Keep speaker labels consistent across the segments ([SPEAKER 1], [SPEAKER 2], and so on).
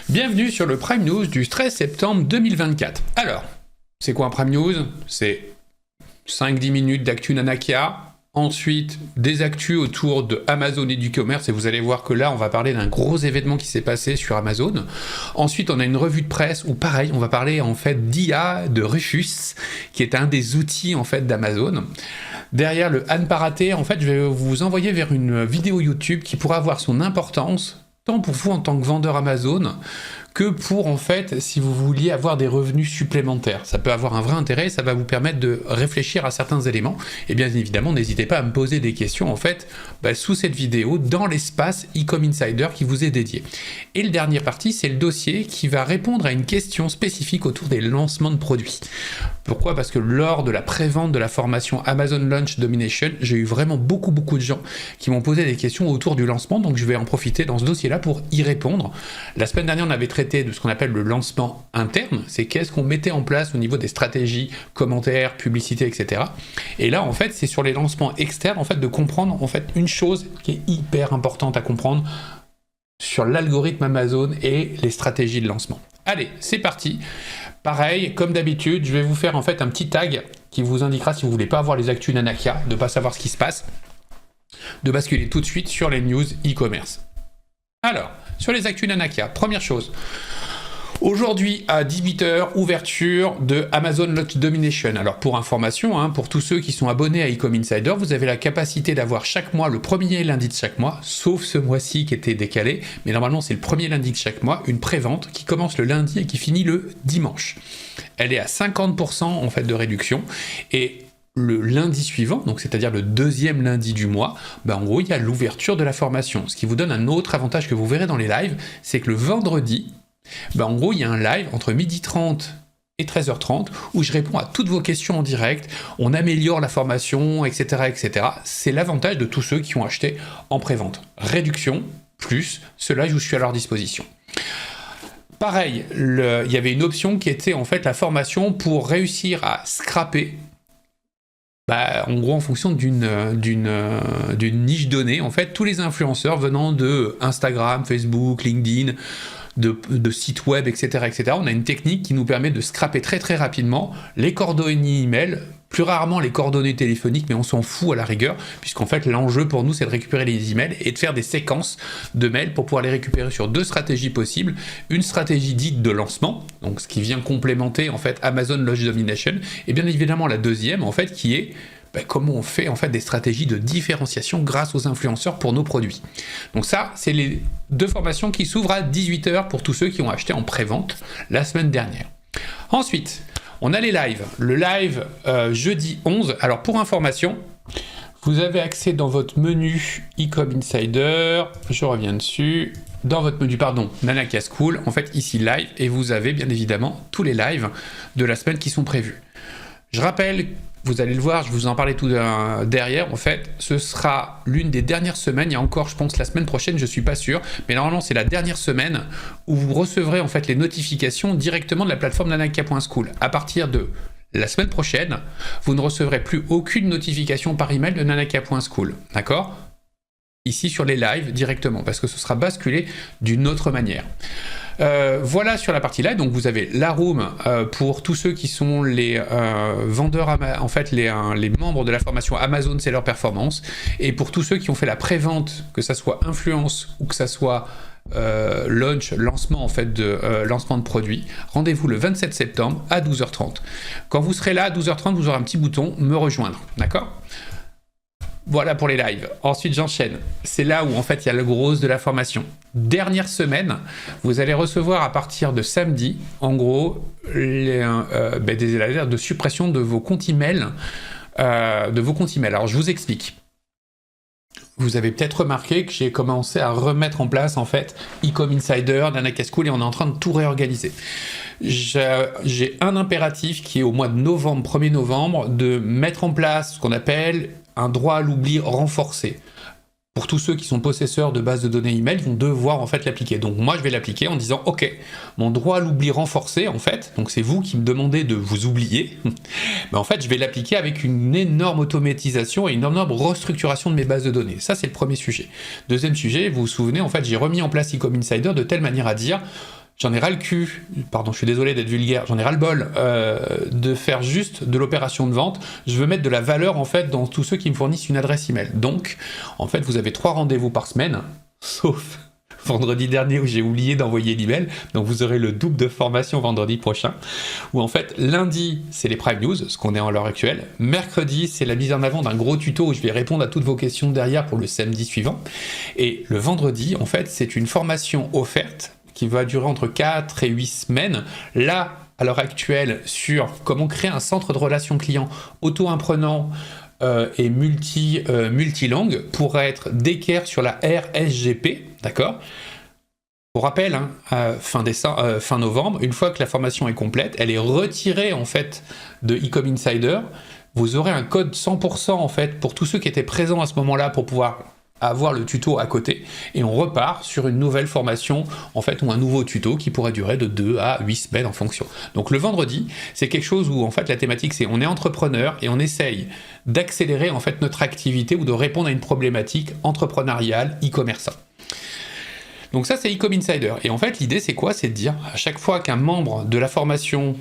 [SPEAKER 1] Bienvenue sur le Prime News du 13 septembre 2024. Alors, c'est quoi un Prime News? C'est 5-10 minutes d'actu Nanakia, ensuite des actus autour de Amazon et du commerce, et vous allez voir que là, on va parler d'un gros événement qui s'est passé sur Amazon. Ensuite, on a une revue de presse où, pareil, on va parler en fait d'IA, de Rufus, qui est un des outils en fait d'Amazon. Derrière le à ne pas rater, en fait, je vais vous envoyer vers une vidéo YouTube qui pourra avoir son importance tant pour vous en tant que vendeur Amazon que pour, en fait, si vous vouliez avoir des revenus supplémentaires. Ça peut avoir un vrai intérêt, ça va vous permettre de réfléchir à certains éléments. Et bien évidemment, n'hésitez pas à me poser des questions, en fait, sous cette vidéo, dans l'espace Ecom Insider qui vous est dédié. Et le dernier parti, c'est le dossier qui va répondre à une question spécifique autour des lancements de produits. Pourquoi ? Parce que lors de la prévente de la formation Amazon Launch Domination, j'ai eu vraiment beaucoup de gens qui m'ont posé des questions autour du lancement, donc je vais en profiter dans ce dossier-là pour y répondre. La semaine dernière, on avait traité de ce qu'on appelle le lancement interne, c'est qu'est-ce qu'on mettait en place au niveau des stratégies, commentaires, publicité, etc. Et là, en fait, c'est sur les lancements externes, en fait, de comprendre, en fait, une chose qui est hyper importante à comprendre sur l'algorithme Amazon et les stratégies de lancement. Allez, c'est parti. Pareil, comme d'habitude, je vais vous faire en fait un petit tag qui vous indiquera si vous voulez pas avoir les actus Nanakia, de pas savoir ce qui se passe, de basculer tout de suite sur les news e-commerce. Alors, sur les actus Nanakia, première chose. Aujourd'hui, à 18h, ouverture de Amazon Launch Domination. Alors, pour information, pour tous ceux qui sont abonnés à Ecom Insider, vous avez la capacité d'avoir chaque mois, le premier lundi de chaque mois, sauf ce mois-ci qui était décalé, mais normalement, c'est le premier lundi de chaque mois, une prévente qui commence le lundi et qui finit le dimanche. Elle est à 50% en fait de réduction, et le lundi suivant, donc c'est-à-dire le deuxième lundi du mois, en gros, il y a l'ouverture de la formation. Ce qui vous donne un autre avantage que vous verrez dans les lives, c'est que le vendredi, en gros, il y a un live entre 12h30 et 13h30 où je réponds à toutes vos questions en direct, on améliore la formation, etc., etc. C'est l'avantage de tous ceux qui ont acheté en pré-vente. Réduction, plus, cela, je suis à leur disposition. Pareil, il y avait une option qui était en fait la formation pour réussir à scraper, en gros, en fonction d'une niche donnée, en fait, tous les influenceurs venant de Instagram, Facebook, LinkedIn, de sites web, etc., etc. On a une technique qui nous permet de scraper très rapidement les coordonnées email, plus rarement les coordonnées téléphoniques, mais on s'en fout à la rigueur, puisqu'en fait l'enjeu pour nous c'est de récupérer les emails et de faire des séquences de mails pour pouvoir les récupérer sur deux stratégies possibles. Une stratégie dite de lancement, donc ce qui vient complémenter en fait Amazon Launch Domination, et bien évidemment la deuxième en fait qui est comment on fait en fait des stratégies de différenciation grâce aux influenceurs pour nos produits. Donc ça, c'est les deux formations qui s'ouvrent à 18h pour tous ceux qui ont acheté en pré-vente la semaine dernière. Ensuite, on a les lives. Le live jeudi 11. Alors pour information, vous avez accès dans votre menu Ecom Insider, je reviens dessus, dans votre menu, Nanakia School, en fait ici live, et vous avez bien évidemment tous les lives de la semaine qui sont prévus. Je rappelle, vous allez le voir, je vous en parlais tout derrière, en fait, ce sera l'une des dernières semaines, il y a encore, je pense, la semaine prochaine, je suis pas sûr, mais normalement, c'est la dernière semaine où vous recevrez, en fait, les notifications directement de la plateforme nanakia.school. À partir de la semaine prochaine, vous ne recevrez plus aucune notification par email de nanakia.school, d'accord ? Ici, sur les lives, directement, parce que ce sera basculé d'une autre manière. Voilà sur la partie live, donc vous avez la room pour tous ceux qui sont les vendeurs, en fait les membres de la formation Amazon Seller Performance, et pour tous ceux qui ont fait la pré-vente, que ça soit influence ou que ça soit lancement en fait de lancement de produits, rendez-vous le 27 septembre à 12h30. Quand vous serez là à 12h30, vous aurez un petit bouton me rejoindre, d'accord ? Voilà pour les lives. Ensuite, j'enchaîne. C'est là où, en fait, il y a le gros de la formation. Dernière semaine, vous allez recevoir à partir de samedi, en gros, des alertes de suppression de vos comptes email. Alors, je vous explique. Vous avez peut-être remarqué que j'ai commencé à remettre en place, en fait, Ecom Insider, Nanakia School, et on est en train de tout réorganiser. J'ai un impératif qui est au mois de novembre, 1er novembre, de mettre en place ce qu'on appelle un droit à l'oubli renforcé. Pour tous ceux qui sont possesseurs de bases de données email, vont devoir en fait l'appliquer. Donc moi je vais l'appliquer en disant ok, mon droit à l'oubli renforcé en fait, donc c'est vous qui me demandez de vous oublier, en fait je vais l'appliquer avec une énorme automatisation et une énorme restructuration de mes bases de données. Ça c'est le premier sujet. Deuxième sujet, vous vous souvenez, en fait j'ai remis en place Ecom Insider de telle manière à dire J'en ai ras le cul, pardon, je suis désolé d'être vulgaire, j'en ai ras le bol de faire juste de l'opération de vente. Je veux mettre de la valeur en fait dans tous ceux qui me fournissent une adresse email. Donc, en fait, vous avez 3 rendez-vous par semaine, sauf vendredi dernier où j'ai oublié d'envoyer l'email. Donc, vous aurez le double de formation vendredi prochain. Où en fait, lundi, c'est les Prime News, ce qu'on est en l'heure actuelle. Mercredi, c'est la mise en avant d'un gros tuto où je vais répondre à toutes vos questions derrière pour le samedi suivant. Et le vendredi, en fait, c'est une formation offerte qui va durer entre 4 et 8 semaines, là, à l'heure actuelle, sur comment créer un centre de relations clients auto-imprenant et multilangue pour être d'équerre sur la RSGP, d'accord ? Pour rappel, hein, fin novembre, une fois que la formation est complète, elle est retirée en fait de Ecom Insider. Vous aurez un code 100% en fait pour tous ceux qui étaient présents à ce moment-là pour pouvoir avoir le tuto à côté, et on repart sur une nouvelle formation, en fait, ou un nouveau tuto qui pourrait durer de 2 à 8 semaines en fonction. Donc le vendredi, c'est quelque chose où, en fait, la thématique, c'est on est entrepreneur et on essaye d'accélérer, en fait, notre activité ou de répondre à une problématique entrepreneuriale, e-commerce. Donc ça, c'est Ecom Insider. Et en fait, l'idée, c'est quoi ? C'est de dire, à chaque fois qu'un membre de la formation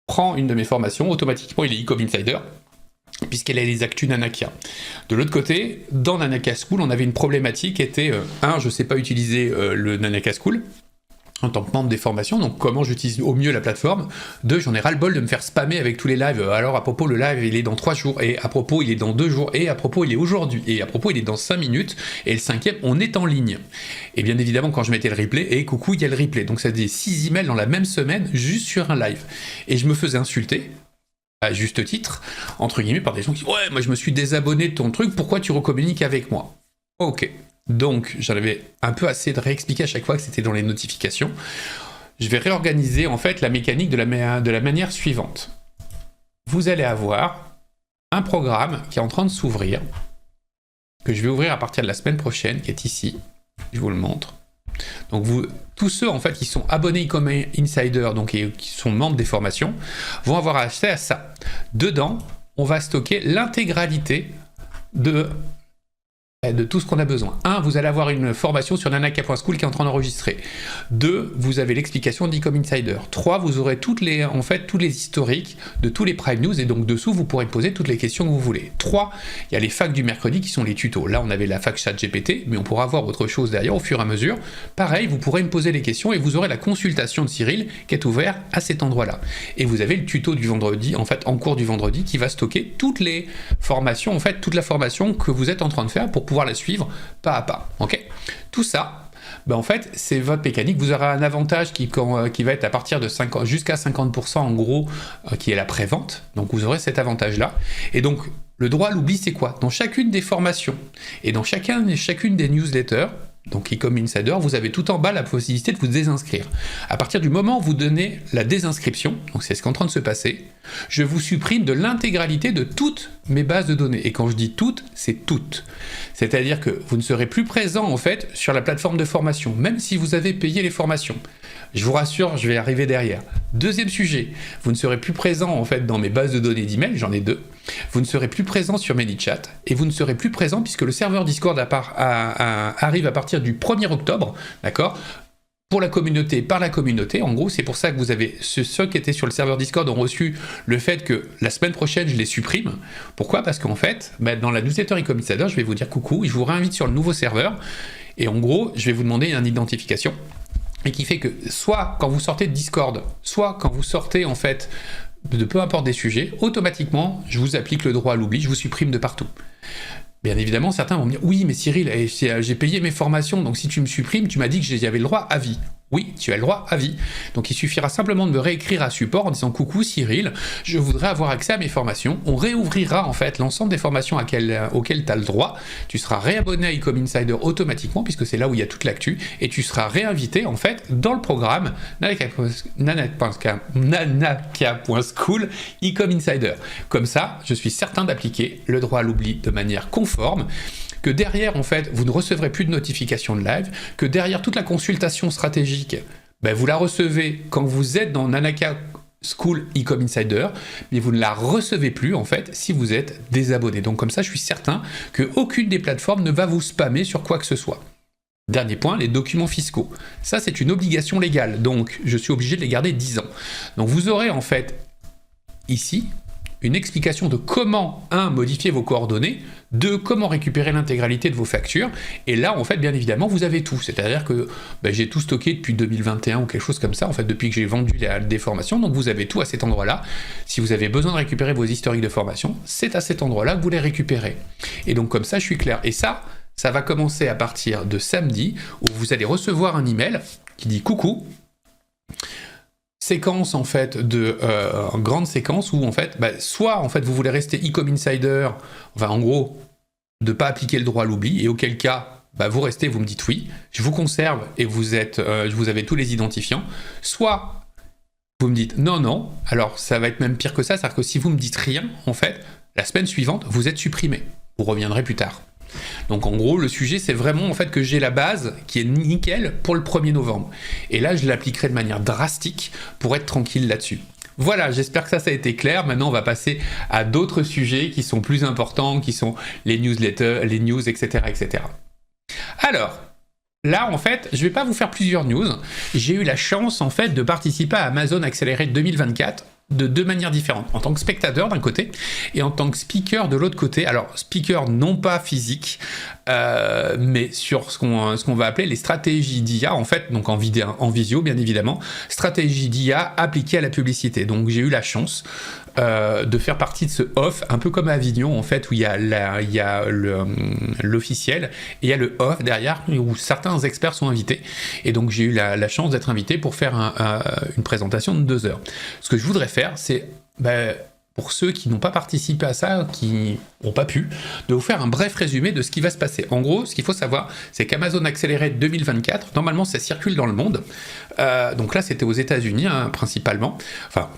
[SPEAKER 1] prend une de mes formations, automatiquement, il est Ecom Insider, puisqu'elle a les actus Nanakia. De l'autre côté, dans Nanaka School, on avait une problématique qui était, je ne sais pas utiliser le Nanaka School en tant que membre des formations, donc comment j'utilise au mieux la plateforme. 2, j'en ai ras-le-bol de me faire spammer avec tous les lives. Alors à propos, le live, il est dans 3 jours, et à propos, il est dans 2 jours, et à propos, il est aujourd'hui, et à propos, il est dans 5 minutes, et le 5e, on est en ligne. Et bien évidemment, quand je mettais le replay, et coucou, il y a le replay. Donc ça faisait 6 emails dans la même semaine, juste sur un live. Et je me faisais insulter, à juste titre, entre guillemets, par des gens qui disent « Ouais, moi je me suis désabonné de ton truc, pourquoi tu recommuniques avec moi ?» Ok, donc j'en avais un peu assez de réexpliquer à chaque fois que c'était dans les notifications. Je vais réorganiser en fait la mécanique de la manière suivante. Vous allez avoir un programme qui est en train de s'ouvrir, que je vais ouvrir à partir de la semaine prochaine, qui est ici, je vous le montre. Donc tous ceux en fait qui sont abonnés Ecom Insider, donc et qui sont membres des formations, vont avoir accès à ça. Dedans, on va stocker l'intégralité de tout ce qu'on a besoin. 1, vous allez avoir une formation sur nanaka.school qui est en train d'enregistrer. 2, vous avez l'explication d'Ecom Insider. 3, vous aurez tous les historiques de tous les Prime News, et donc dessous, vous pourrez poser toutes les questions que vous voulez. 3, il y a les facs du mercredi qui sont les tutos. Là, on avait la fac ChatGPT, mais on pourra voir autre chose derrière au fur et à mesure. Pareil, vous pourrez me poser les questions et vous aurez la consultation de Cyril qui est ouverte à cet endroit-là. Et vous avez le tuto du vendredi, en fait, en cours du vendredi, qui va stocker toutes les formations, en fait, toute la formation que vous êtes en train de faire pour pouvoir la suivre pas à pas. Ok ? Tout ça, en fait, c'est votre mécanique. Vous aurez un avantage qui va être à partir de 50, jusqu'à 50% en gros, qui est la prévente. Donc vous aurez cet avantage-là. Et donc, le droit à l'oubli, c'est quoi ? Dans chacune des formations et dans chacune des newsletters, donc Ecom Insider, vous avez tout en bas la possibilité de vous désinscrire. À partir du moment où vous donnez la désinscription, donc c'est ce qui est en train de se passer, je vous supprime de l'intégralité de toutes mes bases de données. Et quand je dis toutes, c'est toutes. C'est-à-dire que vous ne serez plus présent en fait sur la plateforme de formation, même si vous avez payé les formations. Je vous rassure, je vais arriver derrière. Deuxième sujet, vous ne serez plus présent en fait dans mes bases de données d'email, j'en ai 2. Vous ne serez plus présent sur ManyChat et vous ne serez plus présent puisque le serveur Discord arrive à partir du 1er octobre, d'accord ? Pour la communauté, par la communauté, en gros, c'est pour ça que vous avez ceux qui étaient sur le serveur Discord ont reçu le fait que la semaine prochaine, je les supprime. Pourquoi ? Parce qu'en fait, dans la newsletter Ecom Insider, je vais vous dire coucou, je vous réinvite sur le nouveau serveur et en gros, je vais vous demander une identification. Et qui fait que soit quand vous sortez de Discord, soit quand vous sortez en fait de peu importe des sujets, automatiquement, je vous applique le droit à l'oubli, je vous supprime de partout. Bien évidemment, certains vont me dire « Oui, mais Cyril, j'ai payé mes formations, donc si tu me supprimes, tu m'as dit que j'avais le droit à vie. » Oui, tu as le droit à vie. Donc il suffira simplement de me réécrire à support en disant « Coucou Cyril, je voudrais avoir accès à mes formations. » On réouvrira en fait l'ensemble des formations auxquelles tu as le droit. Tu seras réabonné à Ecom Insider automatiquement puisque c'est là où il y a toute l'actu et tu seras réinvité en fait dans le programme nanaka.school Ecom Insider. Comme ça, je suis certain d'appliquer le droit à l'oubli de manière conforme, que derrière, en fait, vous ne recevrez plus de notifications de live, que derrière toute la consultation stratégique, vous la recevez quand vous êtes dans Nanaka School Ecom Insider, mais vous ne la recevez plus, en fait, si vous êtes désabonné. Donc comme ça, je suis certain qu'aucune des plateformes ne va vous spammer sur quoi que ce soit. Dernier point, les documents fiscaux. Ça, c'est une obligation légale, donc je suis obligé de les garder 10 ans. Donc vous aurez en fait ici une explication de comment, modifier vos coordonnées, 2, comment récupérer l'intégralité de vos factures, et là, en fait, bien évidemment, vous avez tout. C'est-à-dire que j'ai tout stocké depuis 2021 ou quelque chose comme ça, en fait, depuis que j'ai vendu des formations, donc vous avez tout à cet endroit-là. Si vous avez besoin de récupérer vos historiques de formation, c'est à cet endroit-là que vous les récupérez. Et donc, comme ça, je suis clair. Et ça va commencer à partir de samedi, où vous allez recevoir un email qui dit « Coucou ». Séquence en fait grande séquence où en fait soit en fait vous voulez rester e-com insider, enfin en gros de pas appliquer le droit à l'oubli, et auquel cas vous restez, vous me dites oui, je vous conserve et vous avez tous les identifiants, soit vous me dites non, alors ça va être même pire que ça, c'est-à-dire que si vous me dites rien en fait, la semaine suivante vous êtes supprimé, vous reviendrez plus tard. Donc en gros, le sujet, c'est vraiment en fait que j'ai la base qui est nickel pour le 1er novembre. Et là, je l'appliquerai de manière drastique pour être tranquille là-dessus. Voilà, j'espère que ça a été clair. Maintenant, on va passer à d'autres sujets qui sont plus importants, qui sont les newsletters, les news, etc., etc. Alors, là, en fait, je ne vais pas vous faire plusieurs news. J'ai eu la chance, en fait, de participer à Amazon Accelerate 2024 de 2 manières différentes, en tant que spectateur d'un côté et en tant que speaker de l'autre côté. Alors speaker non pas physique, mais sur ce qu'on va appeler les stratégies d'IA, en fait, donc en visio bien évidemment, stratégies d'IA appliquées à la publicité. Donc j'ai eu la chance de faire partie de ce off, un peu comme à Avignon en fait, où il y a l'officiel et il y a le off derrière où certains experts sont invités. Et donc j'ai eu la chance d'être invité pour faire une présentation de 2 heures. Ce que je voudrais faire, c'est pour ceux qui n'ont pas participé à ça, qui n'ont pas pu, de vous faire un bref résumé de ce qui va se passer. En gros, ce qu'il faut savoir, c'est qu'Amazon Accelerate 2024, normalement, ça circule dans le monde. Donc là, c'était aux États-Unis, principalement. Enfin,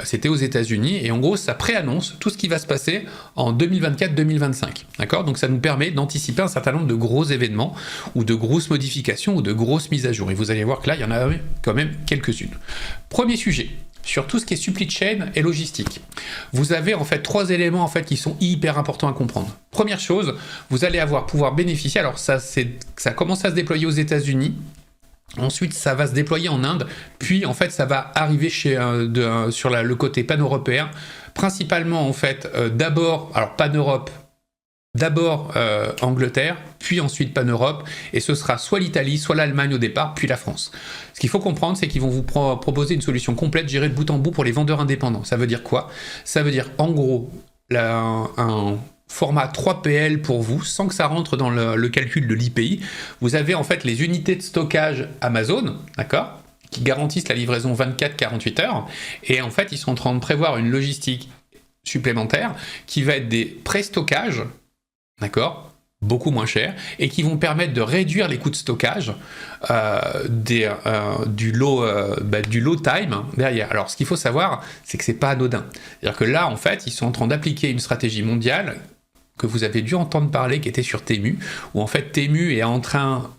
[SPEAKER 1] c'était aux États-Unis. Et en gros, ça préannonce tout ce qui va se passer en 2024-2025. D'accord ? Donc ça nous permet d'anticiper un certain nombre de gros événements, ou de grosses modifications, ou de grosses mises à jour. Et vous allez voir que là, il y en a quand même quelques-unes. Premier sujet. Sur tout ce qui est supply chain et logistique. Vous avez en fait 3 éléments en fait qui sont hyper importants à comprendre. Première chose, vous allez pouvoir bénéficier, alors ça commence à se déployer aux États-Unis. Ensuite, ça va se déployer en Inde, puis en fait, ça va arriver sur le côté pan-européen, principalement en fait, d'abord pan-Europe, d'abord Angleterre, puis ensuite pan-Europe, et ce sera soit l'Italie, soit l'Allemagne au départ, puis la France. Ce qu'il faut comprendre, c'est qu'ils vont vous proposer une solution complète gérée de bout en bout pour les vendeurs indépendants. Ça veut dire quoi ? Ça veut dire en gros un format 3PL pour vous, sans que ça rentre dans le calcul de l'IPI. Vous avez en fait les unités de stockage Amazon, d'accord ? Qui garantissent la livraison 24-48 heures, et en fait ils sont en train de prévoir une logistique supplémentaire qui va être des pré-stockages, d'accord, beaucoup moins cher, et qui vont permettre de réduire les coûts de stockage du low time derrière. Alors ce qu'il faut savoir, c'est que c'est pas anodin. C'est-à-dire que là, en fait, ils sont en train d'appliquer une stratégie mondiale que vous avez dû entendre parler, qui était sur Temu, où en fait Temu est en train,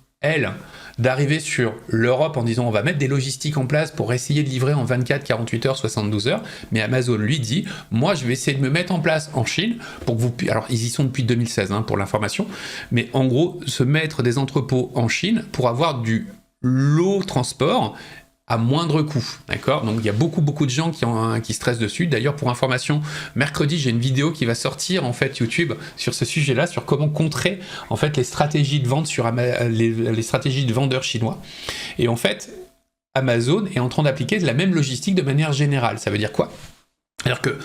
[SPEAKER 1] d'arriver sur l'Europe en disant on va mettre des logistiques en place pour essayer de livrer en 24, 48 heures, 72 heures, mais Amazon lui dit moi je vais essayer de me mettre en place en Chine pour que vous puissiez, alors ils y sont depuis 2016 pour l'information, mais en gros se mettre des entrepôts en Chine pour avoir du low transport à moindre coût, d'accord ? Donc il y a beaucoup de gens qui stressent dessus. D'ailleurs, pour information, mercredi, j'ai une vidéo qui va sortir en fait YouTube sur ce sujet-là, sur comment contrer en fait les stratégies de vente sur les stratégies de vendeurs chinois. Et en fait, Amazon est en train d'appliquer la même logistique de manière générale. Ça veut dire quoi ? C'est-à-dire que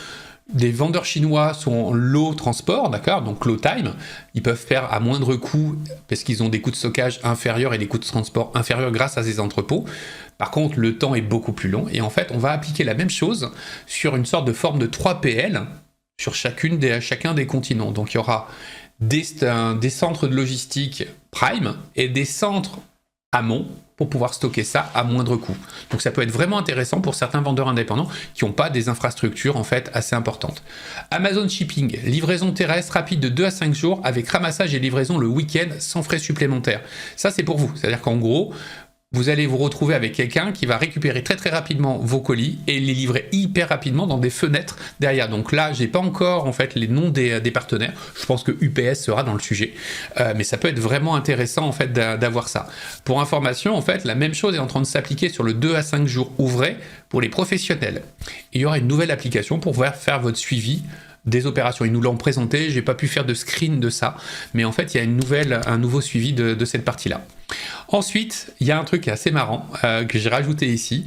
[SPEAKER 1] des vendeurs chinois sont en low transport, d'accord, donc low time, ils peuvent faire à moindre coût parce qu'ils ont des coûts de stockage inférieurs et des coûts de transport inférieurs grâce à ces entrepôts. Par contre, le temps est beaucoup plus long et en fait, on va appliquer la même chose sur une sorte de forme de 3PL sur chacun des continents. Donc, il y aura des centres de logistique prime et des centres amont pour pouvoir stocker ça à moindre coût. Donc ça peut être vraiment intéressant pour certains vendeurs indépendants qui n'ont pas des infrastructures en fait assez importantes. Amazon Shipping, livraison terrestre rapide de 2 à 5 jours avec ramassage et livraison le week-end sans frais supplémentaires. Ça c'est pour vous, c'est-à-dire qu'en gros, vous allez vous retrouver avec quelqu'un qui va récupérer très très rapidement vos colis et les livrer hyper rapidement dans des fenêtres derrière. Donc là, j'ai pas encore en fait les noms des partenaires. Je pense que UPS sera dans le sujet, mais ça peut être vraiment intéressant en fait d'avoir ça. Pour information, en fait, la même chose est en train de s'appliquer sur le 2 à 5 jours ouvrés pour les professionnels. Il y aura une nouvelle application pour pouvoir faire votre suivi des opérations. Ils nous l'ont présenté, j'ai pas pu faire de screen de ça, mais en fait, il y a un nouveau suivi de cette partie-là. Ensuite, il y a un truc assez marrant que j'ai rajouté ici.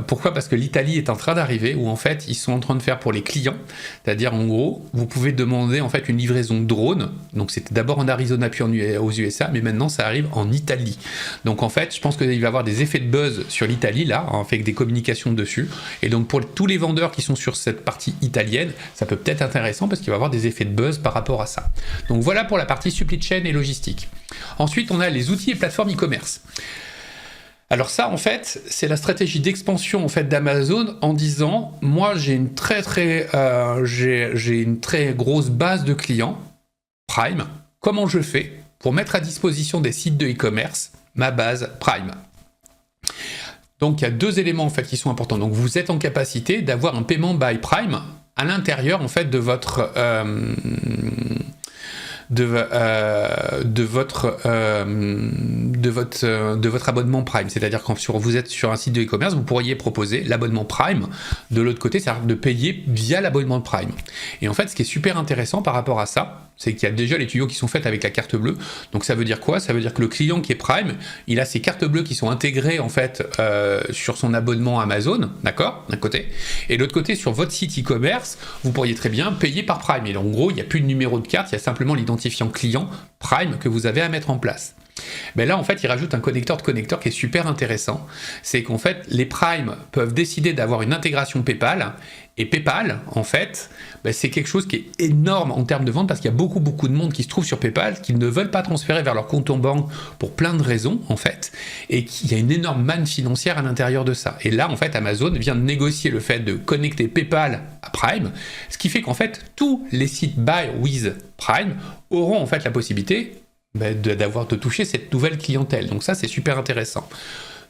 [SPEAKER 1] Pourquoi ? Parce que l'Italie est en train d'arriver, où en fait, ils sont en train de faire pour les clients, c'est-à-dire en gros, vous pouvez demander en fait une livraison drone. Donc c'était d'abord en Arizona puis aux USA, mais maintenant ça arrive en Italie. Donc en fait, je pense qu'il va y avoir des effets de buzz sur l'Italie là, avec des communications dessus. Et donc pour tous les vendeurs qui sont sur cette partie italienne, ça peut être intéressant parce qu'il va y avoir des effets de buzz par rapport à ça. Donc voilà pour la partie supply chain et logistique. Ensuite, on a les outils et plateformes e-commerce. Alors ça, en fait, c'est la stratégie d'expansion en fait d'Amazon en disant, moi, j'ai une j'ai une très grosse base de clients Prime. Comment je fais pour mettre à disposition des sites de e-commerce ma base Prime ? Donc, il y a deux éléments en fait qui sont importants. Donc, vous êtes en capacité d'avoir un paiement by Prime à l'intérieur en fait de votre abonnement Prime. C'est-à-dire quand vous êtes sur un site de e-commerce, vous pourriez proposer l'abonnement Prime de l'autre côté, c'est-à-dire de payer via l'abonnement Prime. Et en fait, ce qui est super intéressant par rapport à ça, c'est qu'il y a déjà les tuyaux qui sont faits avec la carte bleue. Donc ça veut dire quoi ? Ça veut dire que le client qui est Prime, il a ses cartes bleues qui sont intégrées en fait sur son abonnement Amazon, d'accord ? D'un côté. Et de l'autre côté, sur votre site e-commerce, vous pourriez très bien payer par Prime. Et en gros, il n'y a plus de numéro de carte, il y a simplement l'identifiant client Prime que vous avez à mettre en place. Ben là, en fait, il rajoute un connecteur de connecteur qui est super intéressant. C'est qu'en fait, les Prime peuvent décider d'avoir une intégration PayPal. Et PayPal, en fait, ben c'est quelque chose qui est énorme en termes de vente parce qu'il y a beaucoup de monde qui se trouve sur PayPal qui ne veulent pas transférer vers leur compte en banque pour plein de raisons, en fait. Et qu'il y a une énorme manne financière à l'intérieur de ça. Et là, en fait, Amazon vient de négocier le fait de connecter PayPal à Prime, ce qui fait qu'en fait, tous les sites Buy with Prime auront en fait la possibilité de toucher cette nouvelle clientèle. Donc ça, c'est super intéressant.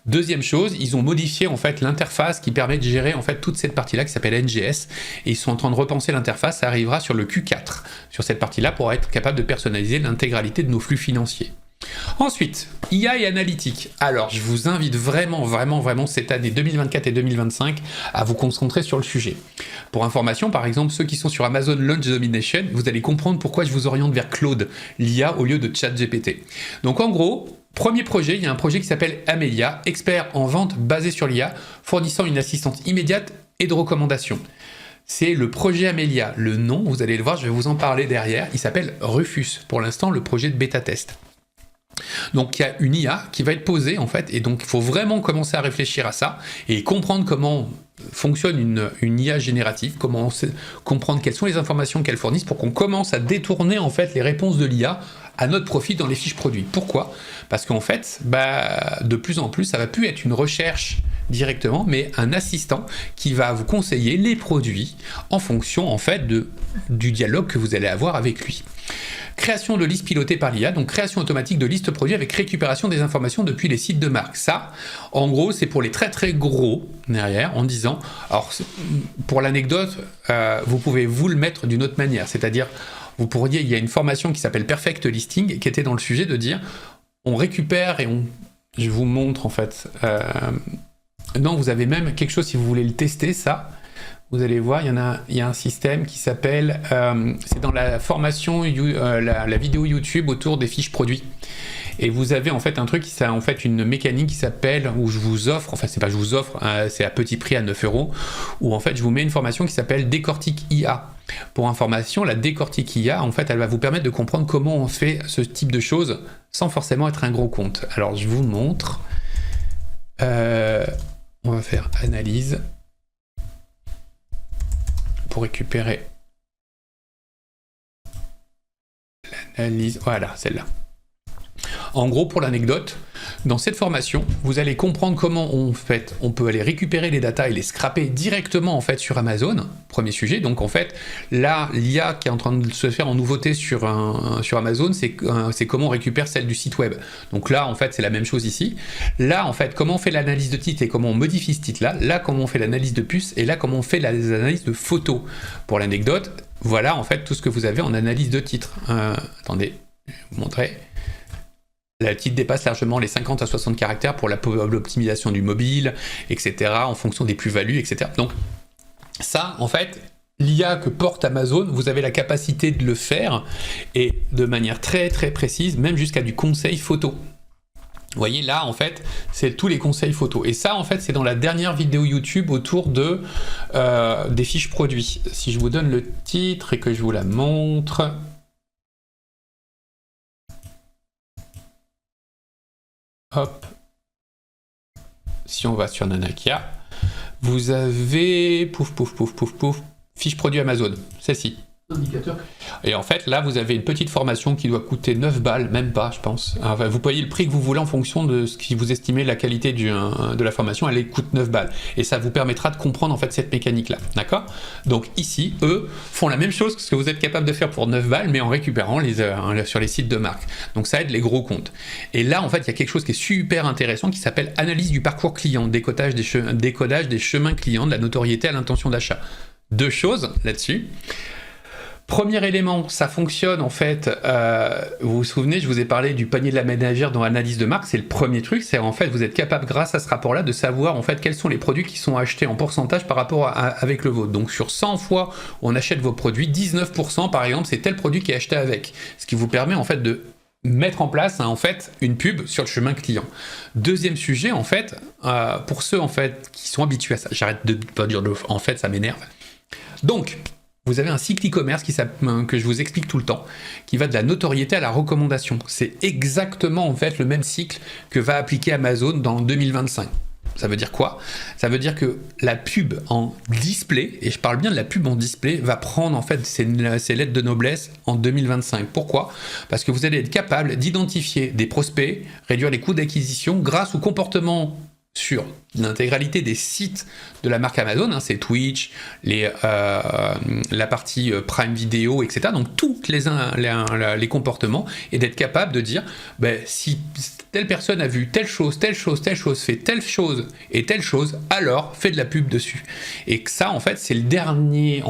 [SPEAKER 1] Deuxième chose, ils ont modifié en fait l'interface qui permet de gérer en fait toute cette partie-là qui s'appelle NGS et ils sont en train de repenser l'interface. Ça arrivera sur le Q4 sur cette partie-là pour être capable de personnaliser l'intégralité de nos flux financiers. Ensuite, IA et analytique. Alors, je vous invite vraiment cette année 2024 et 2025 à vous concentrer sur le sujet. Pour information, par exemple, ceux qui sont sur Amazon Launch Domination, vous allez comprendre pourquoi je vous oriente vers Claude, l'IA au lieu de ChatGPT. Donc en gros, premier projet, il y a un projet qui s'appelle Amelia, expert en vente basé sur l'IA, fournissant une assistance immédiate et de recommandation. C'est le projet Amelia. Le nom, vous allez le voir, je vais vous en parler derrière, il s'appelle Rufus. Pour l'instant, le projet de bêta-test. Donc il y a une IA qui va être posée en fait, et donc il faut vraiment commencer à réfléchir à ça et comprendre comment fonctionne une IA générative, comprendre quelles sont les informations qu'elle fournit pour qu'on commence à détourner en fait les réponses de l'IA à notre profit dans les fiches produits. Pourquoi ? Parce qu'en fait, de plus en plus, ça va plus être une recherche directement, mais un assistant qui va vous conseiller les produits en fonction en fait du dialogue que vous allez avoir avec lui. Création de listes pilotées par l'IA, donc création automatique de listes produits avec récupération des informations depuis les sites de marque. Ça, en gros, c'est pour les très très gros derrière, en disant, alors pour l'anecdote, vous pouvez vous le mettre d'une autre manière, c'est-à-dire, il y a une formation qui s'appelle Perfect Listing qui était dans le sujet de dire, on récupère et je vous montre en fait, non, vous avez même quelque chose si vous voulez le tester, ça. Vous allez voir, il y a un système qui s'appelle, c'est dans la formation, la vidéo YouTube autour des fiches produits. Et vous avez en fait un truc, en fait une mécanique qui s'appelle, où je vous offre, enfin c'est pas je vous offre, c'est à petit prix à 9 €, où en fait je vous mets une formation qui s'appelle Décortique IA. Pour information, la Décortique IA, en fait, elle va vous permettre de comprendre comment on fait ce type de choses sans forcément être un gros compte. Alors je vous montre, on va faire analyse. Pour récupérer l'analyse, voilà, celle-là. En gros, pour l'anecdote, Dans cette formation, vous allez comprendre comment on peut aller récupérer les datas et les scraper directement en fait sur Amazon. Premier sujet. Donc en fait, là, l'IA qui est en train de se faire en nouveauté sur Amazon, c'est comment on récupère celle du site web. Donc là, en fait, c'est la même chose ici. Là, en fait, comment on fait l'analyse de titre et comment on modifie ce titre-là. Là, comment on fait l'analyse de puce et là, comment on fait l'analyse de photos. Pour l'anecdote, voilà en fait tout ce que vous avez en analyse de titre. Attendez, je vais vous montrer. Le titre dépasse largement les 50 à 60 caractères pour l'optimisation du mobile, etc., en fonction des plus-values, etc. Donc ça, en fait, l'IA que porte Amazon, vous avez la capacité de le faire, et de manière très très précise, même jusqu'à du conseil photo. Vous voyez, là, en fait, c'est tous les conseils photos. Et ça, en fait, c'est dans la dernière vidéo YouTube autour des fiches produits. Si je vous donne le titre et que je vous la montre... Hop, si on va sur Nanakia, vous avez fiche produit Amazon, celle-ci. Indicateur. Et en fait, là, vous avez une petite formation qui doit coûter 9 balles, même pas, je pense. Enfin, vous payez le prix que vous voulez en fonction de ce que vous estimez la qualité de la formation, elle coûte 9 balles. Et ça vous permettra de comprendre en fait cette mécanique-là, d'accord? Donc ici, eux font la même chose que ce que vous êtes capable de faire pour 9 balles, mais en récupérant sur les sites de marque. Donc ça aide les gros comptes. Et là, en fait, il y a quelque chose qui est super intéressant qui s'appelle analyse du parcours client, décodage des chemins clients, de la notoriété à l'intention d'achat. Deux choses là-dessus. Premier élément, ça fonctionne en fait, vous vous souvenez, je vous ai parlé du panier de la ménagère dans l'analyse de marque, c'est le premier truc, c'est en fait vous êtes capable grâce à ce rapport-là de savoir en fait quels sont les produits qui sont achetés en pourcentage par rapport avec le vôtre. Donc sur 100 fois où on achète vos produits, 19% par exemple c'est tel produit qui est acheté avec, ce qui vous permet en fait de mettre en place en fait une pub sur le chemin client. Deuxième sujet en fait, pour ceux en fait qui sont habitués à ça, j'arrête de pas dire en fait ça m'énerve. Donc vous avez un cycle e-commerce que je vous explique tout le temps, qui va de la notoriété à la recommandation. C'est exactement en fait le même cycle que va appliquer Amazon dans 2025. Ça veut dire quoi? Ça veut dire que la pub en display, et je parle bien de la pub en display, va prendre en fait ses lettres de noblesse en 2025. Pourquoi? Parce que vous allez être capable d'identifier des prospects, réduire les coûts d'acquisition grâce au comportement sur l'intégralité des sites de la marque Amazon, hein, c'est Twitch, la partie Prime Video, etc. Donc tous les comportements, et d'être capable de dire si telle personne a vu telle chose, fait telle chose et telle chose, alors fais de la pub dessus. Et que ça, en fait, c'est le dernier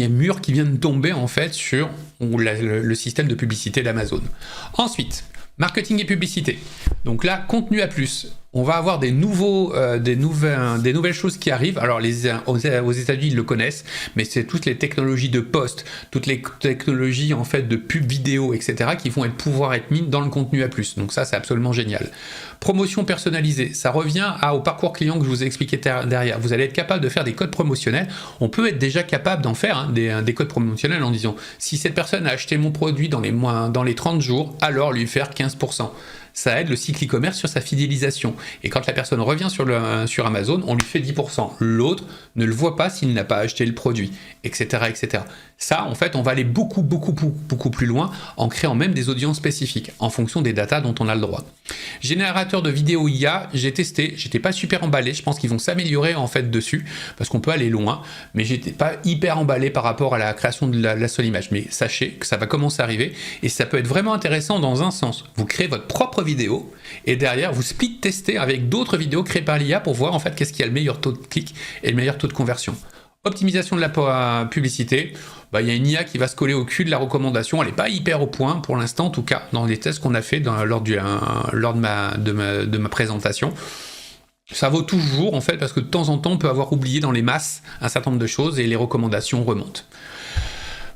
[SPEAKER 1] mur qui vient de tomber en fait sur le système de publicité d'Amazon. Ensuite, marketing et publicité. Donc là, contenu à plus. On va avoir des nouvelles choses qui arrivent. Alors aux États-Unis, ils le connaissent, mais c'est toutes les technologies de post, toutes les technologies en fait de pub vidéo, etc. qui vont pouvoir être mises dans le contenu à plus. Donc ça, c'est absolument génial. Promotion personnalisée, ça revient au parcours client que je vous ai expliqué derrière. Vous allez être capable de faire des codes promotionnels. On peut être déjà capable d'en faire des codes promotionnels en disant si cette personne a acheté mon produit dans les 30 jours, alors lui faire 15%. Ça aide le cycle e-commerce sur sa fidélisation. Et quand la personne revient sur Amazon, on lui fait 10%. L'autre ne le voit pas s'il n'a pas acheté le produit, etc., etc. Ça, en fait, on va aller beaucoup plus loin en créant même des audiences spécifiques en fonction des datas dont on a le droit. Générateur de vidéos IA, j'ai testé, j'étais pas super emballé. Je pense qu'ils vont s'améliorer en fait dessus parce qu'on peut aller loin, mais j'étais pas hyper emballé par rapport à la création de la seule image. Mais sachez que ça va commencer à arriver et ça peut être vraiment intéressant dans un sens. Vous créez votre propre vidéo et derrière vous split testez avec d'autres vidéos créées par l'IA pour voir en fait qu'est-ce qui a le meilleur taux de clic et le meilleur taux de conversion. Optimisation de la publicité, il y a une IA qui va se coller au cul de la recommandation, elle n'est pas hyper au point pour l'instant, en tout cas dans les tests qu'on a fait lors de ma présentation. Ça vaut toujours en fait parce que de temps en temps on peut avoir oublié dans les masses un certain nombre de choses et les recommandations remontent.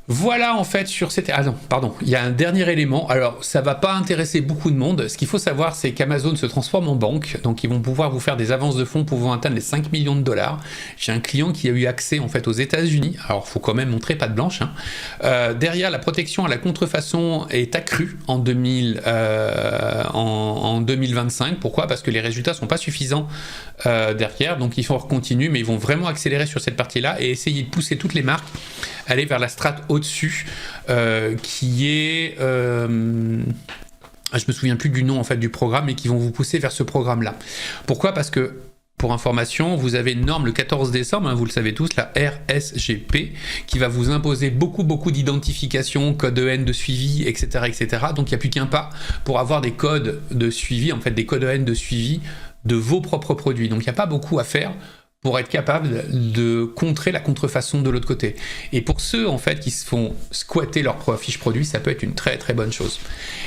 [SPEAKER 1] Voilà en fait sur cette... Ah non, pardon, il y a un dernier élément. Alors ça va pas intéresser beaucoup de monde. Ce qu'il faut savoir, c'est qu'Amazon se transforme en banque. Donc ils vont pouvoir vous faire des avances de fonds pouvant atteindre les 5 millions de dollars. J'ai un client qui a eu accès en fait aux États-Unis. Alors faut quand même montrer patte blanche. Derrière, la protection à la contrefaçon est accrue en 2025. Pourquoi? Parce que les résultats sont pas suffisants derrière. Donc ils faut continuer, mais ils vont vraiment accélérer sur cette partie-là et essayer de pousser toutes les marques aller vers la strate au-dessus qui est je me souviens plus du nom en fait du programme, mais qui vont vous pousser vers ce programme-là. Pourquoi ? Parce que pour information, vous avez une norme le 14 décembre, hein, vous le savez tous, la RSGP, qui va vous imposer beaucoup d'identification, code EN de suivi, etc., etc. Donc il n'y a plus qu'un pas pour avoir des codes de suivi, en fait des codes EN de suivi de vos propres produits. Donc il n'y a pas beaucoup à faire pour être capable de contrer la contrefaçon de l'autre côté. Et pour ceux en fait qui se font squatter leur fiche produit, ça peut être une très très bonne chose.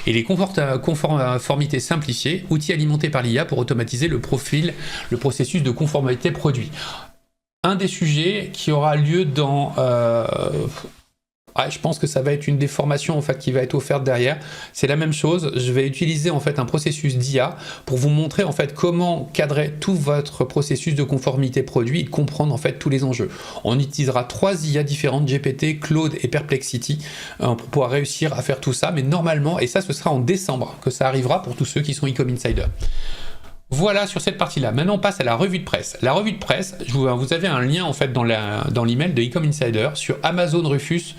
[SPEAKER 1] Et les conformités simplifiées, outils alimentés par l'IA pour automatiser le processus de conformité produit. Un des sujets qui aura lieu dans... je pense que ça va être une des formations en fait qui va être offerte derrière. C'est la même chose. Je vais utiliser en fait un processus d'IA pour vous montrer en fait comment cadrer tout votre processus de conformité produit et comprendre en fait tous les enjeux. On utilisera 3 IA différentes, GPT, Claude et Perplexity, pour pouvoir réussir à faire tout ça. Mais normalement, et ça ce sera en décembre que ça arrivera pour tous ceux qui sont Ecom Insider. Voilà sur cette partie-là. Maintenant, on passe à la revue de presse. La revue de presse, vous avez un lien en fait dans l'email de Ecom Insider sur Amazon Rufus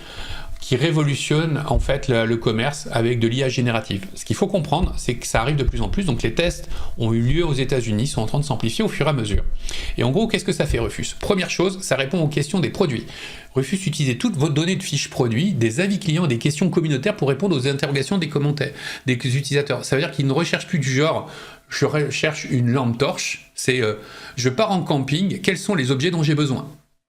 [SPEAKER 1] qui révolutionne en fait le commerce avec de l'IA générative. Ce qu'il faut comprendre, c'est que ça arrive de plus en plus. Donc les tests ont eu lieu aux États-Unis, sont en train de s'amplifier au fur et à mesure. Et en gros, qu'est-ce que ça fait Rufus ? Première chose, ça répond aux questions des produits. Rufus utilise toutes vos données de fiches produits, des avis clients et des questions communautaires pour répondre aux interrogations des commentaires des utilisateurs. Ça veut dire qu'il ne recherche plus du genre je recherche une lampe torche, c'est je pars en camping, quels sont les objets dont j'ai besoin ?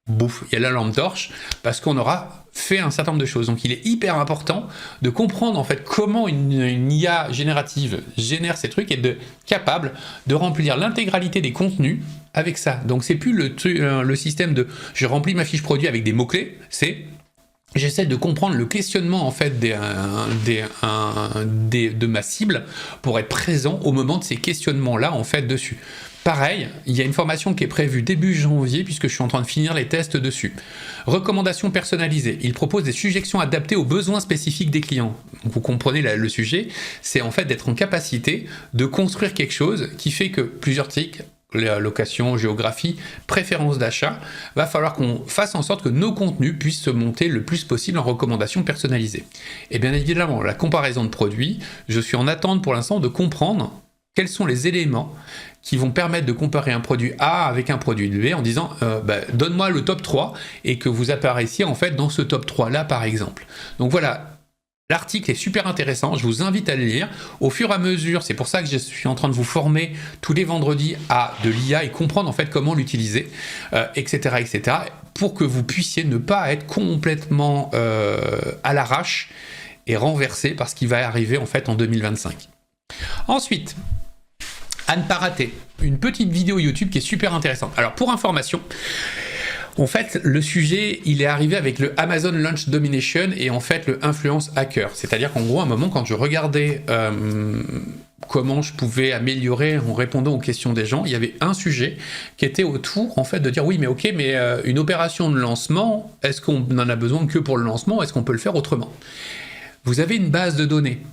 [SPEAKER 1] Bouf, il y a la lampe torche, parce qu'on aura fait un certain nombre de choses. Donc il est hyper important de comprendre en fait comment une IA générative génère ces trucs et de capable de remplir l'intégralité des contenus avec ça. Donc c'est plus le système de je remplis ma fiche produit avec des mots-clés, c'est j'essaie de comprendre le questionnement en fait de ma cible pour être présent au moment de ces questionnements-là en fait dessus. Pareil, il y a une formation qui est prévue début janvier puisque je suis en train de finir les tests dessus. Recommandations personnalisées. Il propose des suggestions adaptées aux besoins spécifiques des clients. Donc vous comprenez le sujet, c'est en fait d'être en capacité de construire quelque chose qui fait que plusieurs tics, location, géographie, préférence d'achat, va falloir qu'on fasse en sorte que nos contenus puissent se monter le plus possible en recommandations personnalisées. Et bien évidemment, la comparaison de produits, je suis en attente pour l'instant de comprendre quels sont les éléments qui vont permettre de comparer un produit A avec un produit B en disant donne-moi le top 3 et que vous apparaissiez en fait dans ce top 3 là par exemple. Donc voilà. L'article est super intéressant, je vous invite à le lire. Au fur et à mesure, c'est pour ça que je suis en train de vous former tous les vendredis à de l'IA et comprendre en fait comment l'utiliser, etc., etc., pour que vous puissiez ne pas être complètement à l'arrache et renversé par ce qui va arriver en fait en 2025. Ensuite, à ne pas rater, une petite vidéo YouTube qui est super intéressante. Alors pour information, en fait, le sujet, il est arrivé avec le Amazon Launch Domination et en fait le Influence Hacker. C'est-à-dire qu'en gros, à un moment, quand je regardais comment je pouvais améliorer en répondant aux questions des gens, il y avait un sujet qui était autour, en fait, de dire oui, mais ok, mais une opération de lancement, est-ce qu'on en a besoin que pour le lancement ? Est-ce qu'on peut le faire autrement ? Vous avez une base de données.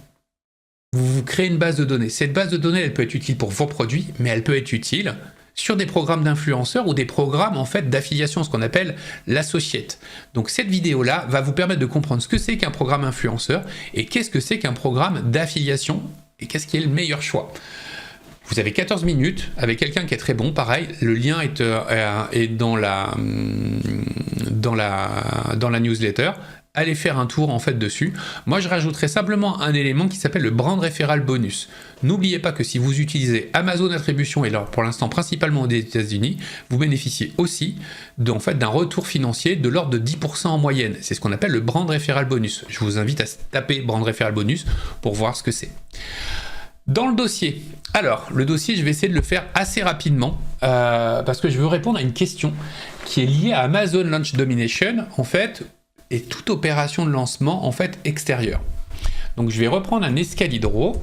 [SPEAKER 1] Vous créez une base de données. Cette base de données, elle peut être utile pour vos produits, mais elle peut être utile sur des programmes d'influenceurs ou des programmes en fait d'affiliation, ce qu'on appelle l'associate. Donc cette vidéo-là va vous permettre de comprendre ce que c'est qu'un programme influenceur et qu'est-ce que c'est qu'un programme d'affiliation et qu'est-ce qui est le meilleur choix. Vous avez 14 minutes avec quelqu'un qui est très bon, pareil, le lien est dans la newsletter. Allez faire un tour en fait dessus. Moi je rajouterai simplement un élément qui s'appelle le brand referral bonus. N'oubliez pas que si vous utilisez Amazon Attribution et alors pour l'instant principalement des États-Unis, vous bénéficiez aussi d'un retour financier de l'ordre de 10% en moyenne. C'est ce qu'on appelle le brand referral bonus. Je vous invite à taper brand referral bonus pour voir ce que c'est. Dans le dossier, alors le dossier je vais essayer de le faire assez rapidement parce que je veux répondre à une question qui est liée à Amazon Launch Domination en fait et toute opération de lancement en fait extérieure. Donc je vais reprendre un escalibro,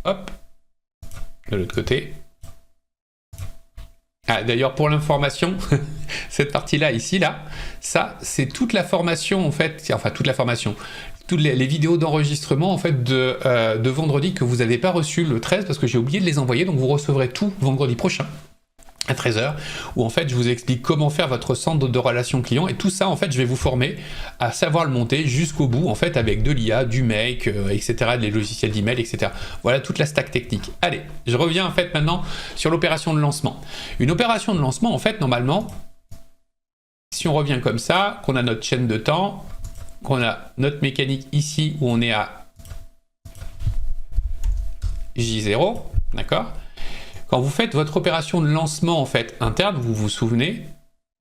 [SPEAKER 1] hop, de l'autre côté. Ah, d'ailleurs pour l'information, cette partie-là, ici, là, ça c'est toute la formation en fait, enfin toute la formation, toutes les vidéos d'enregistrement en fait de vendredi que vous n'avez pas reçues le 13 parce que j'ai oublié de les envoyer, donc vous recevrez tout vendredi prochain. à 13h, où en fait je vous explique comment faire votre centre de relations clients, et tout ça en fait je vais vous former à savoir le monter jusqu'au bout en fait avec de l'IA, du Make, etc., des logiciels d'email, etc. Voilà toute la stack technique. Allez, je reviens en fait maintenant sur l'opération de lancement. Une opération de lancement en fait normalement, si on revient comme ça, qu'on a notre chaîne de temps, qu'on a notre mécanique ici où on est à J0, d'accord ? Quand vous faites votre opération de lancement en fait interne, vous vous souvenez,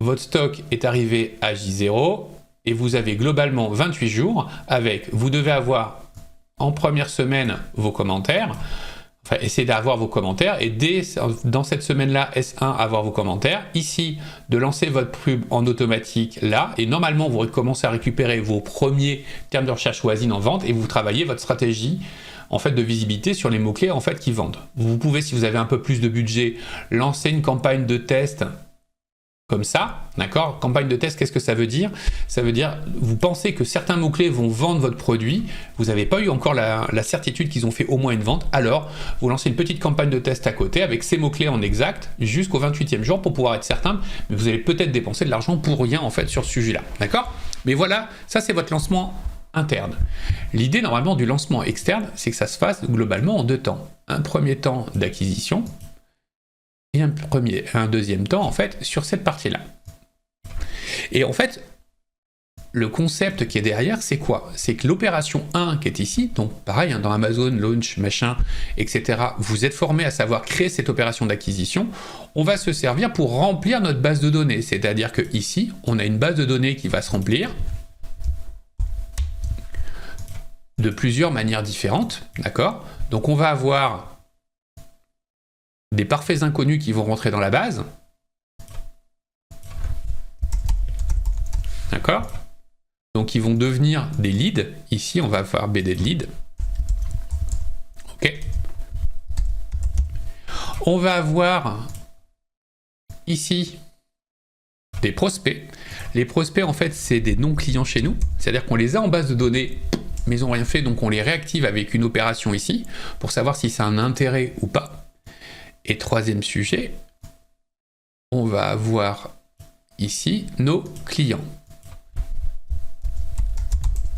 [SPEAKER 1] votre stock est arrivé à J0 et vous avez globalement 28 jours avec, vous devez avoir en première semaine vos commentaires, enfin essayez d'avoir vos commentaires et dans cette semaine-là, S1, avoir vos commentaires. Ici, de lancer votre pub en automatique là et normalement vous commencez à récupérer vos premiers termes de recherche voisine en vente et vous travaillez votre stratégie en fait de visibilité sur les mots-clés en fait qui vendent. Vous pouvez, si vous avez un peu plus de budget, lancer une campagne de test comme ça, d'accord ? Campagne de test, qu'est-ce que ça veut dire ? Ça veut dire, vous pensez que certains mots-clés vont vendre votre produit, vous n'avez pas eu encore la certitude qu'ils ont fait au moins une vente, alors vous lancez une petite campagne de test à côté avec ces mots-clés en exact jusqu'au 28e jour pour pouvoir être certain, mais vous allez peut-être dépenser de l'argent pour rien en fait sur ce sujet-là, d'accord ? Mais voilà, ça c'est votre lancement interne. L'idée normalement du lancement externe, c'est que ça se fasse globalement en deux temps. Un premier temps d'acquisition et un deuxième temps en fait sur cette partie-là. Et en fait, le concept qui est derrière, c'est quoi ? C'est que l'opération 1 qui est ici, donc pareil, hein, dans Amazon, Launch, machin, etc., vous êtes formé à savoir créer cette opération d'acquisition, on va se servir pour remplir notre base de données. C'est-à-dire que ici, on a une base de données qui va se remplir de plusieurs manières différentes, d'accord ? Donc on va avoir des parfaits inconnus qui vont rentrer dans la base, d'accord ? Donc ils vont devenir des leads, ici on va avoir BD de lead, ok ? On va avoir ici des prospects. Les prospects en fait c'est des non-clients chez nous, c'est-à-dire qu'on les a en base de données, mais ils n'ont rien fait, donc on les réactive avec une opération ici, pour savoir si ça a un intérêt ou pas. Et troisième sujet, on va avoir ici nos clients.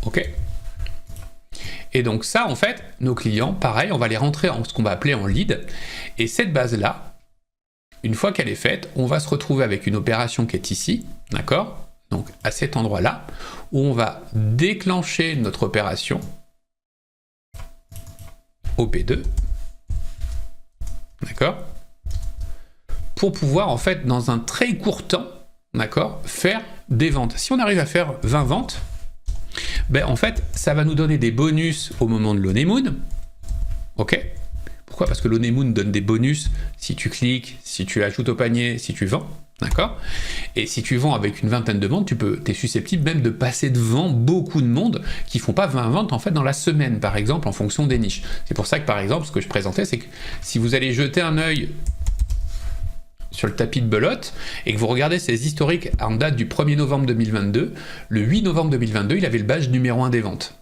[SPEAKER 1] Ok ? Et donc ça, en fait, nos clients, pareil, on va les rentrer en ce qu'on va appeler en lead. Et cette base-là, une fois qu'elle est faite, on va se retrouver avec une opération qui est ici, d'accord ? Donc à cet endroit-là, où on va déclencher notre opération OP2, d'accord ? Pour pouvoir, en fait, dans un très court temps, d'accord, faire des ventes. Si on arrive à faire 20 ventes, ben, en fait, ça va nous donner des bonus au moment de l'honeymoon, ok ? Pourquoi ? Parce que l'honeymoon donne des bonus si tu cliques, si tu ajoutes au panier, si tu vends. D'accord ? Et si tu vends avec une vingtaine de ventes, tu es susceptible même de passer devant beaucoup de monde qui font pas 20 ventes en fait dans la semaine, par exemple, en fonction des niches. C'est pour ça que, par exemple, ce que je présentais, c'est que si vous allez jeter un œil sur le tapis de belote et que vous regardez ces historiques en date du 1er novembre 2022, le 8 novembre 2022, il avait le badge numéro 1 des ventes.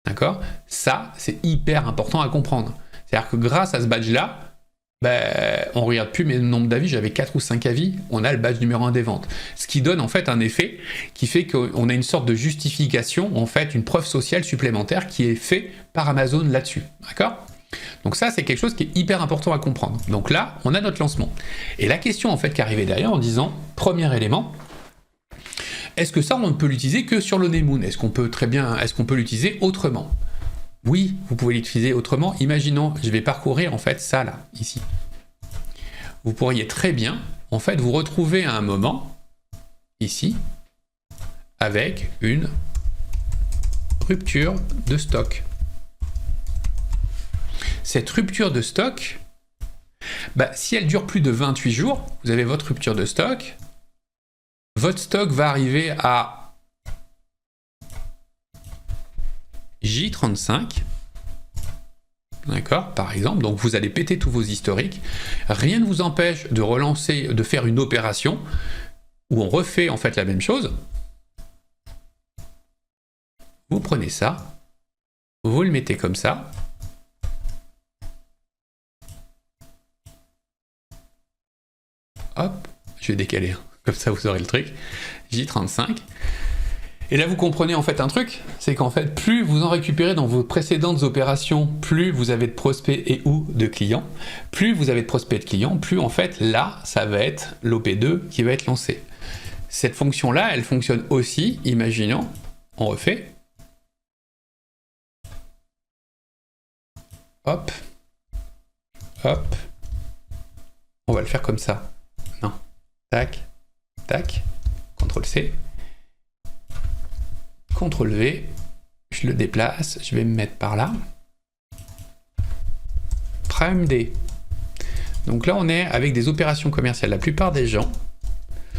[SPEAKER 1] D'accord ? Ça, c'est hyper important à comprendre. C'est-à-dire que grâce à ce badge-là, on ne regarde plus mes nombres d'avis, j'avais 4 ou 5 avis, on a le badge numéro 1 des ventes. Ce qui donne en fait un effet qui fait qu'on a une sorte de justification, en fait une preuve sociale supplémentaire qui est fait par Amazon là-dessus. D'accord ? Donc ça, c'est quelque chose qui est hyper important à comprendre. Donc là, on a notre lancement. Et la question en fait qui arrivait derrière en disant, premier élément, est-ce que ça, on ne peut l'utiliser que sur l'honeymoon ? Est-ce qu'on peut l'utiliser autrement ? Oui, vous pouvez l'utiliser autrement. Imaginons, je vais parcourir en fait ça là, ici. Vous pourriez très bien, en fait, vous retrouver à un moment, ici, avec une rupture de stock. Cette rupture de stock, si elle dure plus de 28 jours, vous avez votre rupture de stock, votre stock va arriver à J35, d'accord, par exemple, donc vous allez péter tous vos historiques, rien ne vous empêche de relancer, de faire une opération où on refait en fait la même chose. Vous prenez ça, vous le mettez comme ça, hop, je vais décaler, hein. Comme ça vous aurez le truc, J35. Et là vous comprenez en fait un truc, c'est qu'en fait plus vous en récupérez dans vos précédentes opérations, plus vous avez de prospects et ou de clients, plus vous avez de prospects et de clients, plus en fait là ça va être l'OP2 qui va être lancé. Cette fonction là elle fonctionne aussi, imaginons, on refait, hop, hop, on va le faire comme ça, non, tac, tac, CTRL-C, CTRL-V, je le déplace, je vais me mettre par là, Prime D. Donc là on est avec des opérations commerciales. La plupart des gens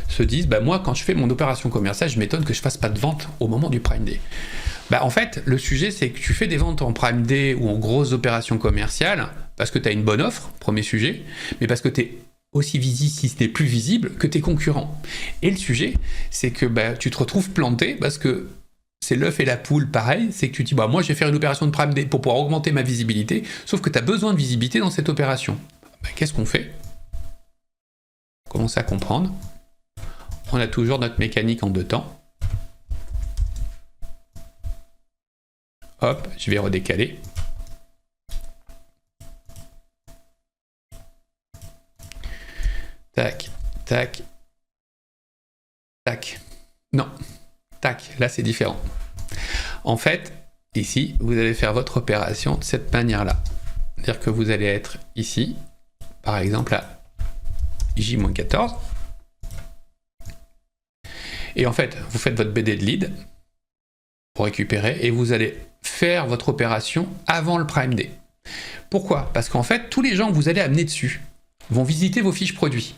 [SPEAKER 1] se disent, bah moi quand je fais mon opération commerciale, je m'étonne que je fasse pas de vente au moment du Prime D. Bah en fait, le sujet c'est que tu fais des ventes en Prime Day ou en grosses opérations commerciales parce que tu as une bonne offre, premier sujet, mais parce que tu es aussi visible, si ce n'est plus visible, que tes concurrents. Et le sujet, c'est que bah, tu te retrouves planté parce que c'est l'œuf et la poule, pareil, c'est que tu te dis, bah, moi je vais faire une opération de Prime Day pour pouvoir augmenter ma visibilité, sauf que tu as besoin de visibilité dans cette opération. Bah, qu'est-ce qu'on fait? On commence à comprendre. On a toujours notre mécanique en deux temps. Hop, je vais redécaler. Tac, tac, tac. Non, tac, là c'est différent. En fait, ici, vous allez faire votre opération de cette manière-là. C'est-à-dire que vous allez être ici, par exemple à J-14. Et en fait, vous faites votre BD de lead pour récupérer et vous allez faire votre opération avant le Prime Day. Pourquoi? Parce qu'en fait, tous les gens que vous allez amener dessus vont visiter vos fiches produits.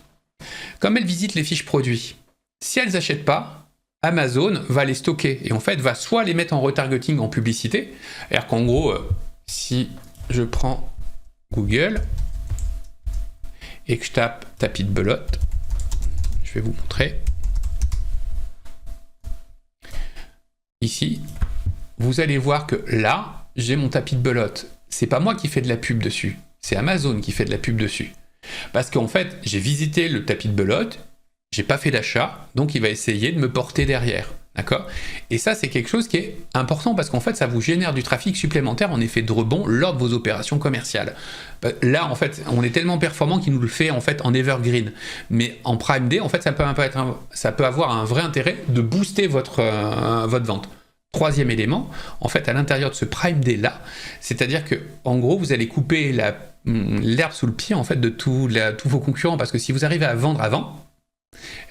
[SPEAKER 1] Comme elles visitent les fiches produits, si elles n'achètent pas, Amazon va les stocker et en fait va soit les mettre en retargeting en publicité, c'est-à-dire qu'en gros, si je prends Google et que je tape tapis de belote, je vais vous montrer. Ici, vous allez voir que là, j'ai mon tapis de belote. C'est pas moi qui fais de la pub dessus, c'est Amazon qui fait de la pub dessus. Parce qu'en fait, j'ai visité le tapis de belote, j'ai pas fait d'achat, donc il va essayer de me porter derrière. D'accord? Et ça, c'est quelque chose qui est important parce qu'en fait, ça vous génère du trafic supplémentaire en effet de rebond lors de vos opérations commerciales. Là, en fait, on est tellement performant qu'il nous le fait en fait en evergreen. Mais en Prime Day, en fait, ça peut avoir un vrai intérêt de booster votre vente. Troisième élément, en fait, à l'intérieur de ce Prime Day là, c'est-à-dire que, en gros, vous allez couper l'herbe sous le pied en fait de tous vos concurrents parce que si vous arrivez à vendre avant,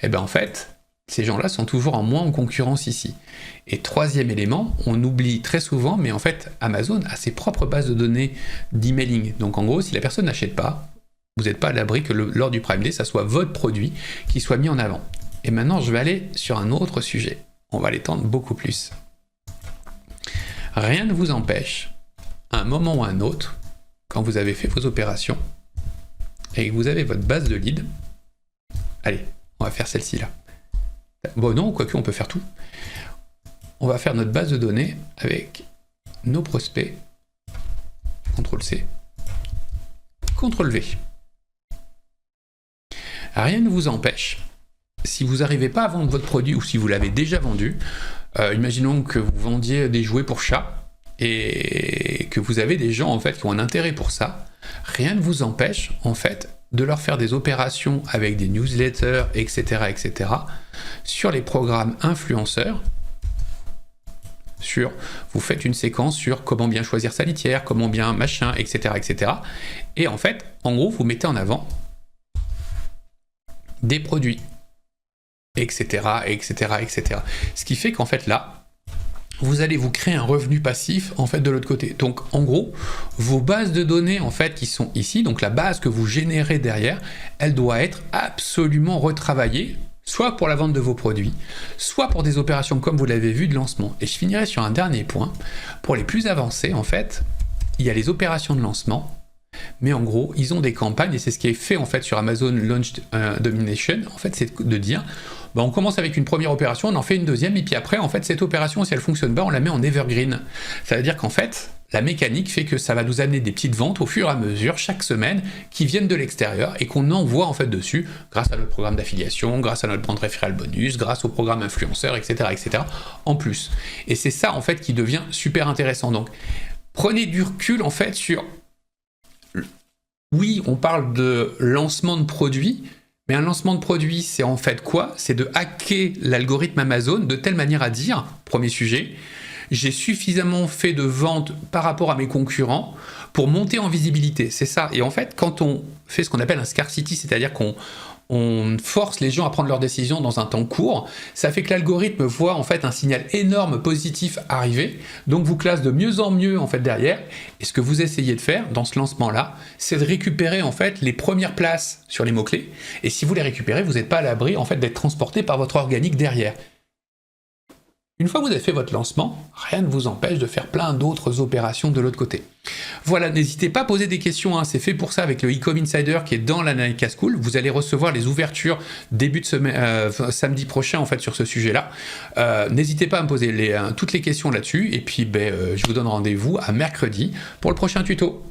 [SPEAKER 1] eh ben en fait, ces gens-là sont toujours en moins en concurrence ici. Et troisième élément, on oublie très souvent, mais en fait, Amazon a ses propres bases de données d'emailing. Donc en gros, si la personne n'achète pas, vous n'êtes pas à l'abri que lors du Prime Day, ça soit votre produit qui soit mis en avant. Et maintenant, je vais aller sur un autre sujet. On va l'étendre beaucoup plus. Rien ne vous empêche, à un moment ou à un autre, quand vous avez fait vos opérations et que vous avez votre base de lead, allez, on va faire celle-ci là. Bon non, quoique on peut faire tout. On va faire notre base de données avec nos prospects. CTRL-C, CTRL-V. Rien ne vous empêche, si vous n'arrivez pas à vendre votre produit ou si vous l'avez déjà vendu, imaginons que vous vendiez des jouets pour chats et que vous avez des gens en fait qui ont un intérêt pour ça, rien ne vous empêche en fait de leur faire des opérations avec des newsletters, etc., sur les programmes influenceurs, vous faites une séquence sur comment bien choisir sa litière, comment bien machin, etc., et en fait, en gros, vous mettez en avant des produits, etc. Ce qui fait qu'en fait là, vous allez vous créer un revenu passif en fait de l'autre côté. Donc en gros, vos bases de données en fait qui sont ici, donc la base que vous générez derrière, elle doit être absolument retravaillée, soit pour la vente de vos produits, soit pour des opérations comme vous l'avez vu de lancement. Et je finirai sur un dernier point. Pour les plus avancés, en fait, il y a les opérations de lancement. Mais en gros, ils ont des campagnes, et c'est ce qui est fait en fait sur Amazon Launch Domination, en fait, c'est de dire, bah, on commence avec une première opération, on en fait une deuxième, et puis après, en fait, cette opération, si elle fonctionne pas, on la met en evergreen. Ça veut dire qu'en fait, la mécanique fait que ça va nous amener des petites ventes au fur et à mesure, chaque semaine, qui viennent de l'extérieur et qu'on envoie en fait dessus, grâce à notre programme d'affiliation, grâce à notre brand referral bonus, grâce au programme influenceur, etc., en plus. Et c'est ça, en fait, qui devient super intéressant. Donc, prenez du recul, en fait, sur... Oui, on parle de lancement de produits, mais un lancement de produit, c'est en fait quoi? C'est de hacker l'algorithme Amazon de telle manière à dire, premier sujet, j'ai suffisamment fait de ventes par rapport à mes concurrents pour monter en visibilité. C'est ça. Et en fait, quand on fait ce qu'on appelle un scarcity, c'est-à-dire qu'on force les gens à prendre leurs décisions dans un temps court, ça fait que l'algorithme voit en fait un signal énorme positif arriver, donc vous classe de mieux en mieux en fait derrière. Et ce que vous essayez de faire dans ce lancement-là, c'est de récupérer en fait les premières places sur les mots-clés. Et si vous les récupérez, vous n'êtes pas à l'abri en fait d'être transporté par votre organique derrière. Une fois que vous avez fait votre lancement, rien ne vous empêche de faire plein d'autres opérations de l'autre côté. Voilà, n'hésitez pas à poser des questions, hein. C'est fait pour ça avec le e-com insider qui est dans l'Analytica School. Vous allez recevoir les ouvertures début de semaine, samedi prochain en fait sur ce sujet-là. N'hésitez pas à me poser toutes les questions là-dessus et puis je vous donne rendez-vous à mercredi pour le prochain tuto.